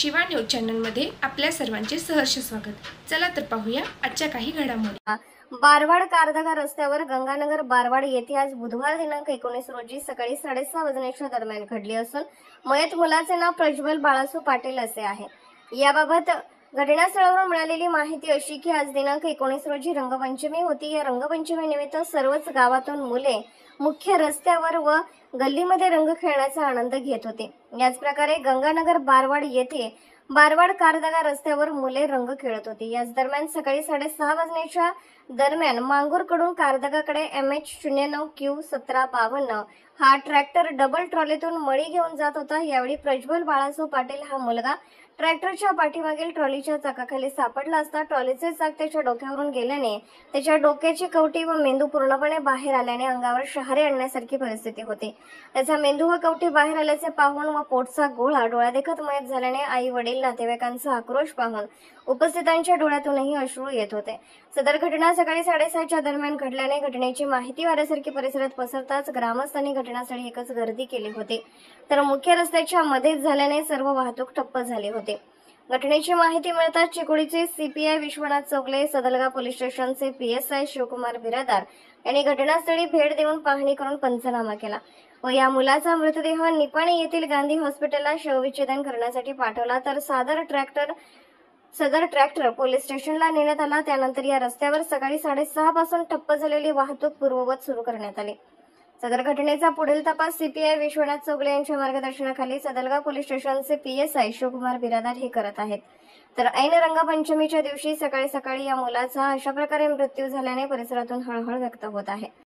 Shiva news चॅनलमध्ये आपल्या सर्वांचे सहर्ष स्वागत। चला तर पाहूया आजच्या काही घडामोडी। बारवाड कारदगा रस्त्यावर गंगानगर बारवाड येथे आज बुधवार दिनांक 19 रोजी सकाळी 6:30 वाजण्याच्या दरम्यान घडली असून मयत मुलाचे नाव प्रज्वल बाळासू पाटील असे आहे। याबाबत घटनास्थळावरून मिळालेली माहिती अशी की आज दिनांक 19 रोजी रंगपंचमी होती। या रंगपंचमीनिमित्त सर्वच गावातून मुले मुख्य रस्त्यावर व गल्लीमध्ये रंग खेळण्याचा आनंद घेत होते। याच प्रकारे गंगानगर बारवाड येथे बारवाड कारदगा रस्त्यावर मुले रंग खेळत होती। याच दरम्यान सकाळी 6:30 वाजण्याच्या दरम्यान मांगूरकडून कारदगाकडे MH09Q1752 हा ट्रॅक्टर डबल ट्रॉलीतून मळी घेऊन जात होता। यावेळी प्रज्वल बाळासू पाटील हा मुलगा ट्रॅक्टरच्या पाठीमागील ट्रॉलीच्या चाकाखाली सापडला असता ट्रॉलीचे चाक त्याच्या डोक्यावरून गेल्याने त्याच्या डोक्याची कवटी व मेंदू पूर्णपणे बाहेर आल्याने अंगावर शहारे आणण्यासारखी परिस्थिती होती। त्याचा मेंदू व कवटी बाहेर आल्याचे पाहून व पोटचा गोळा डोळ्यादेखत मयत झाल्याने आई वडील नातेवाईकांचा आक्रोश पाहून उपस्थितांच्या डोळ्यातूनही अश्रू येत होते। सदर घटना सकाळी 6:30च्या दरम्यान घडल्याने घटनेची माहिती वाऱ्यासारखी परिसरात पसरताच ग्रामस्थांनी घटनास्थळी एकच गर्दी केली होती, तर मुख्य रस्त्याच्या मध्येच झाल्याने सर्व वाहतूक ठप्प झाली होती। घटनेची माहिती मिळताच चिकोडीचे CPI विश्वनाथ चौगले, सदलगा पोलीस स्टेशनचे PSI शिवकुमार बिरादार यांनी घटनास्थळी भेट देऊन पाहणी करून पंचनामा केला व या मुलाचा मृतदेह निपाणी येथील गांधी हॉस्पिटलला शवविच्छेदन करण्यासाठी पाठवला, तर सदर ट्रॅक्टर पोलीस स्टेशनला नेण्यात आला। त्यानंतर या रस्त्यावर सकाळी 6:30 पासून ठप्प झालेली वाहतूक पूर्ववत सुरू करण्यात आली। सदर घटनेचा पुढील तपास CPI विश्वनाथ चौगले यांच्या मार्गदर्शनाखाली सदलगा पोलीस स्टेशनचे PSI शिवकुमार बिरादार हे करत आहेत। तर ऐन रंगपंचमीच्या दिवशी सकाळी या मुलाचा अशा प्रकारे मृत्यू झाल्याने परिसरातून हळहळ व्यक्त होत आहे।